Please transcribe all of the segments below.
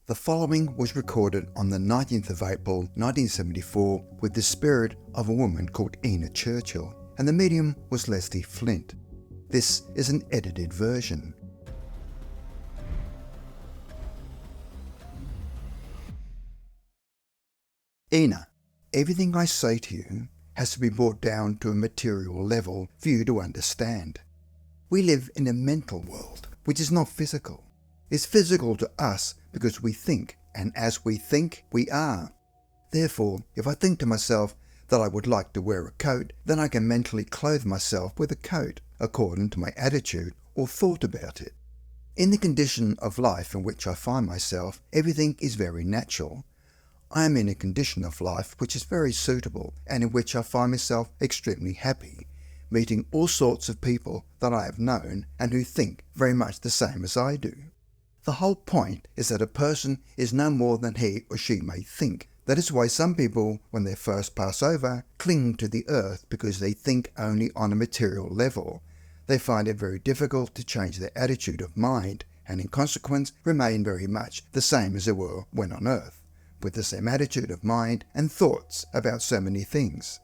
The following was recorded on the 19th of April 1974 with the spirit of a woman called Enid Churchill, and the medium was Leslie Flint. This is an edited version. Ina, everything I say to you has to be brought down to a material level for you to understand. We live in a mental world, which is not physical. It's physical to us because we think, and as we think, we are. Therefore, if I think to myself that I would like to wear a coat, then I can mentally clothe myself with a coat according to my attitude or thought about it. In the condition of life in which I find myself, everything is very natural. I am in a condition of life which is very suitable and in which I find myself extremely happy, meeting all sorts of people that I have known and who think very much the same as I do. The whole point is that a person is no more than he or she may think. That is why some people, when they first pass over, cling to the earth because they think only on a material level. They find it very difficult to change their attitude of mind and in consequence remain very much the same as they were when on earth, with the same attitude of mind and thoughts about so many things.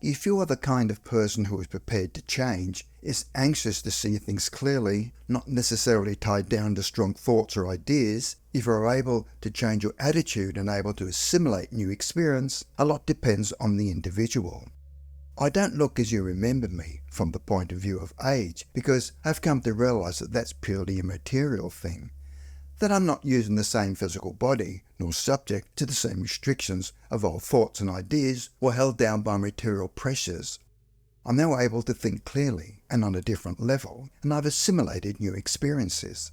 If you are the kind of person who is prepared to change, is anxious to see things clearly, not necessarily tied down to strong thoughts or ideas, if you are able to change your attitude and able to assimilate new experience, a lot depends on the individual. I don't look as you remember me from the point of view of age, because I've come to realize that that's purely a material thing. That I'm not using the same physical body, nor subject to the same restrictions of old thoughts and ideas, or held down by material pressures. I'm now able to think clearly and on a different level, and I've assimilated new experiences.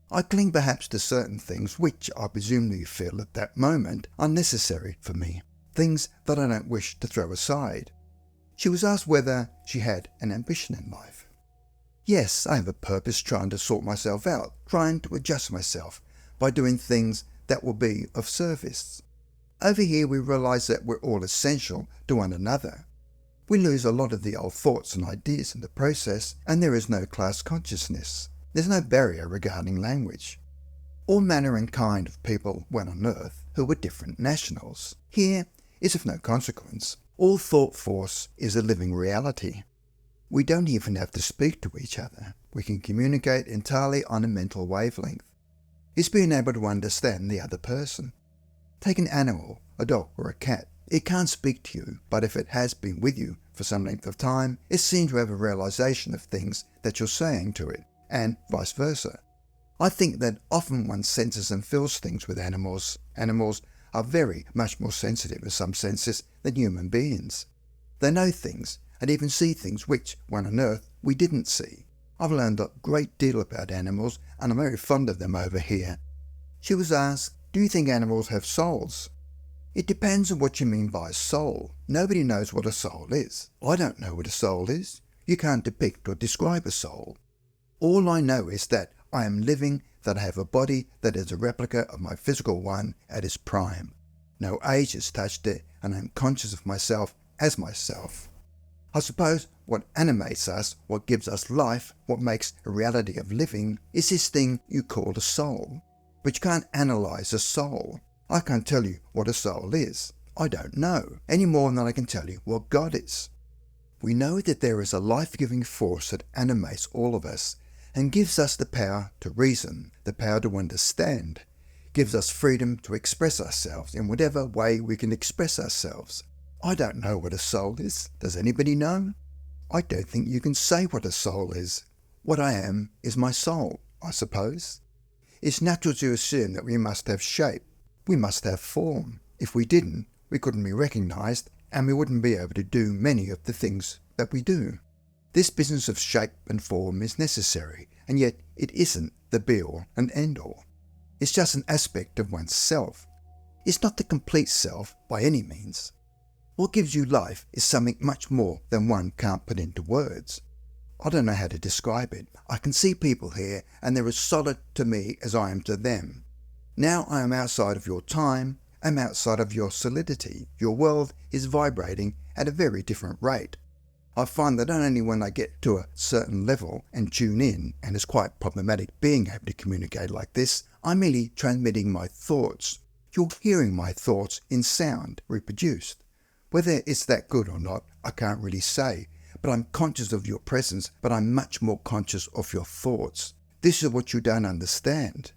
I cling perhaps to certain things which I presumably feel at that moment are necessary for me, things that I don't wish to throw aside. She was asked whether she had an ambition in life. Yes, I have a purpose, trying to sort myself out, trying to adjust myself by doing things that will be of service. Over here we realize that we're all essential to one another. We lose a lot of the old thoughts and ideas in the process, and there is no class consciousness. There's no barrier regarding language. All manner and kind of people went on earth who were different nationals. Here is of no consequence. All thought force is a living reality. We don't even have to speak to each other. We can communicate entirely on a mental wavelength. It's being able to understand the other person. Take an animal, a dog or a cat. It can't speak to you, but if it has been with you for some length of time, it seems to have a realization of things that you're saying to it, and vice versa. I think that often one senses and feels things with animals. Animals are very much more sensitive in some senses than human beings. They know things, and even see things which, when on earth, we didn't see. I've learned a great deal about animals, and I'm very fond of them over here. She was asked, do you think animals have souls? It depends on what you mean by soul. Nobody knows what a soul is. I don't know what a soul is. You can't depict or describe a soul. All I know is that I am living, that I have a body that is a replica of my physical one at its prime. No age has touched it, and I am conscious of myself as myself. I suppose what animates us, what gives us life, what makes a reality of living, is this thing you call a soul. But you can't analyse a soul. I can't tell you what a soul is. I don't know, any more than I can tell you what God is. We know that there is a life-giving force that animates all of us and gives us the power to reason, the power to understand, gives us freedom to express ourselves in whatever way we can express ourselves. I don't know what a soul is. Does anybody know? I don't think you can say what a soul is. What I am is my soul, I suppose. It's natural to assume that we must have shape. We must have form. If we didn't, we couldn't be recognised, and we wouldn't be able to do many of the things that we do. This business of shape and form is necessary, and yet it isn't the be-all and end-all. It's just an aspect of one's self. It's not the complete self by any means. What gives you life is something much more than one can't put into words. I don't know how to describe it. I can see people here and they're as solid to me as I am to them. Now I am outside of your time, I'm outside of your solidity. Your world is vibrating at a very different rate. I find that not only when I get to a certain level and tune in, and it's quite problematic being able to communicate like this, I'm merely transmitting my thoughts. You're hearing my thoughts in sound reproduced. Whether it's that good or not, I can't really say, but I'm conscious of your presence, but I'm much more conscious of your thoughts. This is what you don't understand.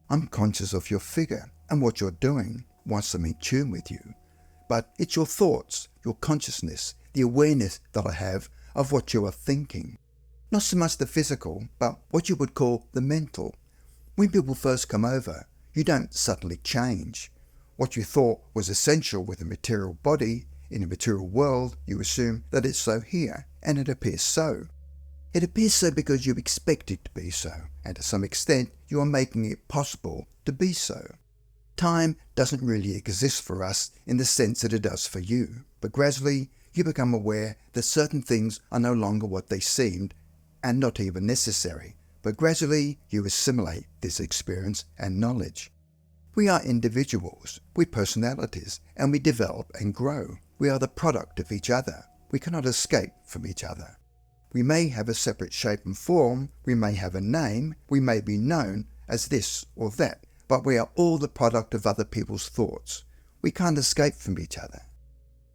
I'm conscious of your figure and what you're doing once I'm in tune with you. But it's your thoughts, your consciousness, the awareness that I have of what you are thinking. Not so much the physical, but what you would call the mental. When people first come over, you don't suddenly change. What you thought was essential with a material body, in a material world, you assume that it's so here, and it appears so. It appears so because you expect it to be so, and to some extent you are making it possible to be so. Time doesn't really exist for us in the sense that it does for you, but gradually you become aware that certain things are no longer what they seemed and not even necessary, but gradually you assimilate this experience and knowledge. We are individuals with personalities, and we develop and grow. We are the product of each other. We cannot escape from each other. We may have a separate shape and form, we may have a name, we may be known as this or that, but we are all the product of other people's thoughts. We can't escape from each other.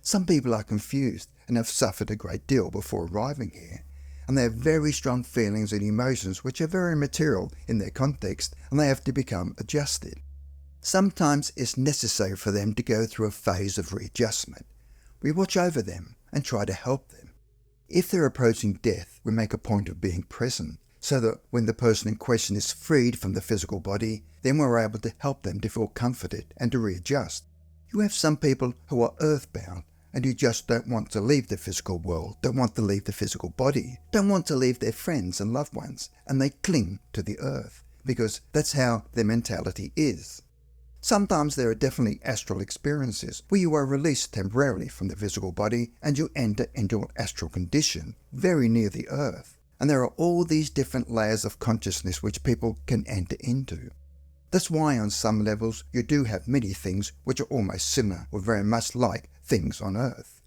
Some people are confused and have suffered a great deal before arriving here, and they have very strong feelings and emotions which are very material in their context, and they have to become adjusted. Sometimes it's necessary for them to go through a phase of readjustment. We watch over them and try to help them. If they're approaching death, we make a point of being present, so that when the person in question is freed from the physical body, then we're able to help them to feel comforted and to readjust. You have some people who are earthbound and who just don't want to leave the physical world, don't want to leave the physical body, don't want to leave their friends and loved ones, and they cling to the earth, because that's how their mentality is. Sometimes there are definitely astral experiences where you are released temporarily from the physical body and you enter into an astral condition very near the earth. And there are all these different layers of consciousness which people can enter into. That's why on some levels you do have many things which are almost similar or very much like things on earth.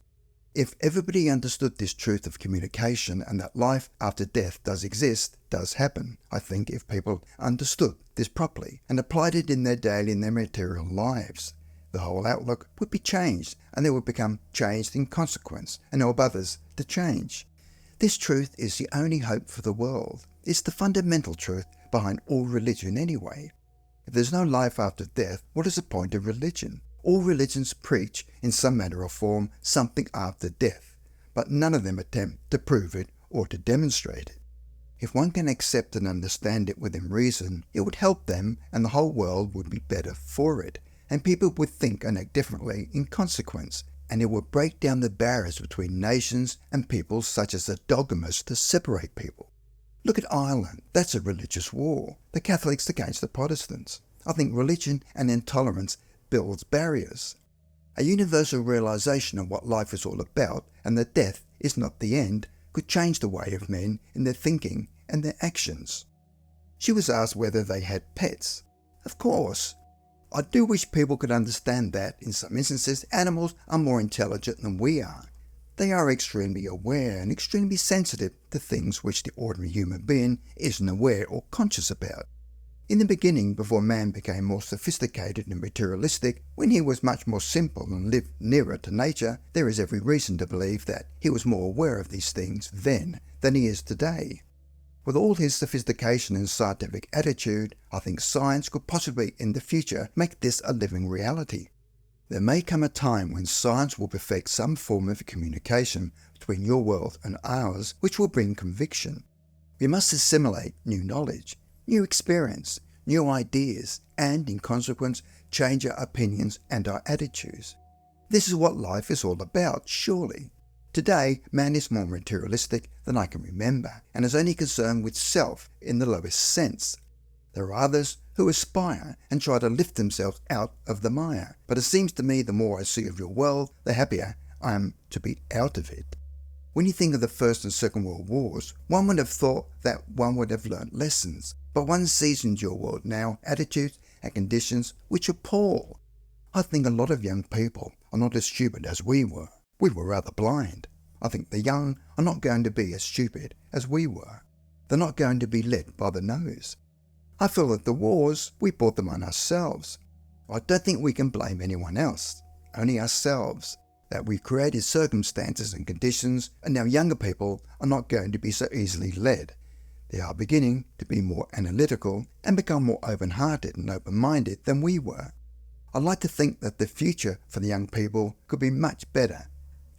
If everybody understood this truth of communication and that life after death does exist, does happen, I think if people understood this properly and applied it in their daily and their material lives, the whole outlook would be changed and they would become changed in consequence and help others to change. This truth is the only hope for the world. It's the fundamental truth behind all religion anyway. If there's no life after death, what is the point of religion? All religions preach, in some manner or form, something after death, but none of them attempt to prove it or to demonstrate it. If one can accept and understand it within reason, it would help them and the whole world would be better for it, and people would think and act differently in consequence, and it would break down the barriers between nations and peoples such as the dogmas to separate people. Look at Ireland. That's a religious war. The Catholics against the Protestants. I think religion and intolerance builds barriers. A universal realization of what life is all about and that death is not the end could change the way of men in their thinking and their actions. She was asked whether they had pets. Of course. I do wish people could understand that, in some instances, animals are more intelligent than we are. They are extremely aware and extremely sensitive to things which the ordinary human being isn't aware or conscious about. In the beginning, before man became more sophisticated and materialistic, when he was much more simple and lived nearer to nature, there is every reason to believe that he was more aware of these things then than he is today. With all his sophistication and scientific attitude, I think science could possibly in the future make this a living reality. There may come a time when science will perfect some form of communication between your world and ours which will bring conviction. We must assimilate new knowledge, new experience, new ideas, and, in consequence, change our opinions and our attitudes. This is what life is all about, surely. Today, man is more materialistic than I can remember, and is only concerned with self in the lowest sense. There are others who aspire and try to lift themselves out of the mire, but it seems to me the more I see of your world, the happier I am to be out of it. When you think of the First and Second World Wars, one would have thought that one would have learnt lessons, but one sees in your world now attitudes and conditions which appall. I think a lot of young people are not as stupid as we were. We were rather blind. I think the young are not going to be as stupid as we were. They're not going to be led by the nose. I feel that the wars, we brought them on ourselves. I don't think we can blame anyone else, only ourselves, that we've created circumstances and conditions, and now younger people are not going to be so easily led. They are beginning to be more analytical and become more open-hearted and open-minded than we were. I'd like to think that the future for the young people could be much better,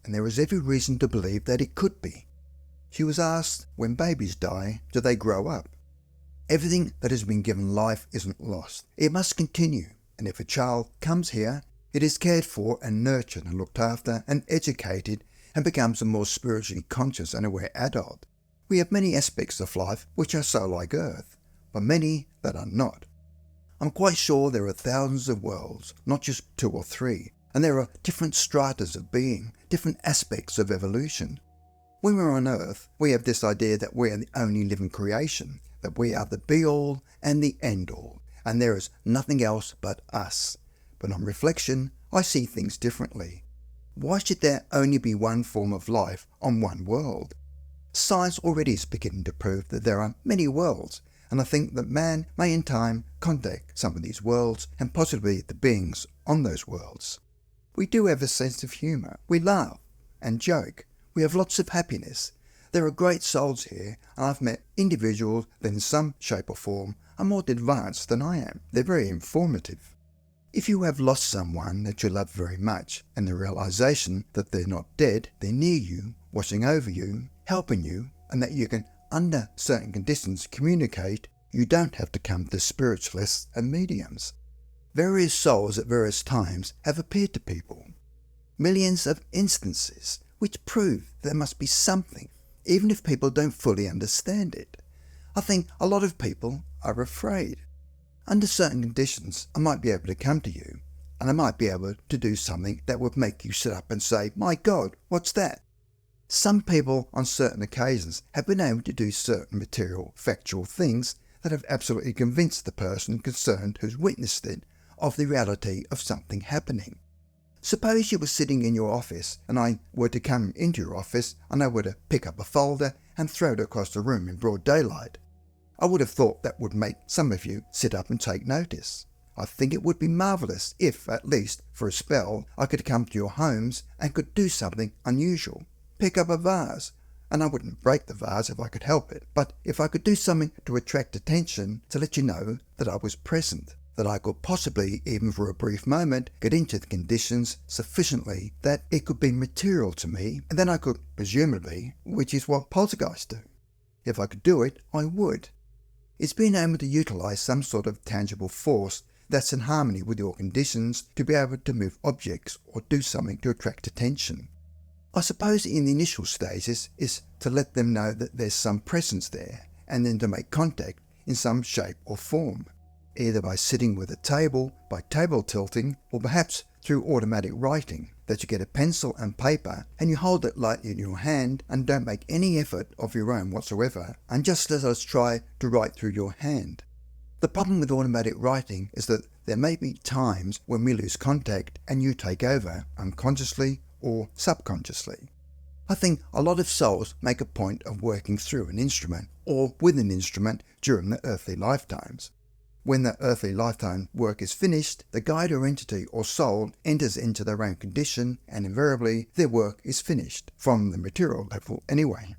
and there is every reason to believe that it could be. She was asked, when babies die, do they grow up? Everything that has been given life isn't lost. It must continue, and if a child comes here, it is cared for and nurtured and looked after and educated and becomes a more spiritually conscious and aware adult. We have many aspects of life which are so like Earth, but many that are not. I'm quite sure there are thousands of worlds, not just 2 or 3, and there are different stratas of being, different aspects of evolution. When we're on Earth, we have this idea that we are the only living creation, that we are the be-all and the end-all, and there is nothing else but us. But on reflection, I see things differently. Why should there only be one form of life on one world? Science already is beginning to prove that there are many worlds, and I think that man may in time contact some of these worlds and possibly the beings on those worlds. We do have a sense of humour. We laugh and joke. We have lots of happiness. There are great souls here, and I've met individuals that in some shape or form are more advanced than I am. They're very informative. If you have lost someone that you love very much, and the realization that they're not dead, they're near you, watching over you, helping you, and that you can, under certain conditions, communicate, you don't have to come to spiritualists and mediums. Various souls at various times have appeared to people. Millions of instances, which prove there must be something, even if people don't fully understand it. I think a lot of people are afraid. Under certain conditions, I might be able to come to you, and I might be able to do something that would make you sit up and say, "My God, what's that?" Some people on certain occasions have been able to do certain material, factual things that have absolutely convinced the person concerned who's witnessed it of the reality of something happening. Suppose you were sitting in your office and I were to come into your office and I were to pick up a folder and throw it across the room in broad daylight. I would have thought that would make some of you sit up and take notice. I think it would be marvellous if, at least for a spell, I could come to your homes and could do something unusual. Pick up a vase, and I wouldn't break the vase if I could help it, but if I could do something to attract attention to let you know that I was present, that I could possibly, even for a brief moment, get into the conditions sufficiently that it could be material to me, and then I could, presumably, which is what poltergeists do. If I could do it, I would. It's being able to utilise some sort of tangible force that's in harmony with your conditions to be able to move objects or do something to attract attention. I suppose in the initial stages is to let them know that there's some presence there, and then to make contact in some shape or form, either by sitting with a table, by table tilting, or perhaps through automatic writing, that you get a pencil and paper and you hold it lightly in your hand and don't make any effort of your own whatsoever, and just let us try to write through your hand. The problem with automatic writing is that there may be times when we lose contact and you take over unconsciously or subconsciously. I think a lot of souls make a point of working through an instrument or with an instrument during their earthly lifetimes. When the earthly lifetime work is finished, the guide or entity or soul enters into their own condition and invariably their work is finished, from the material level anyway.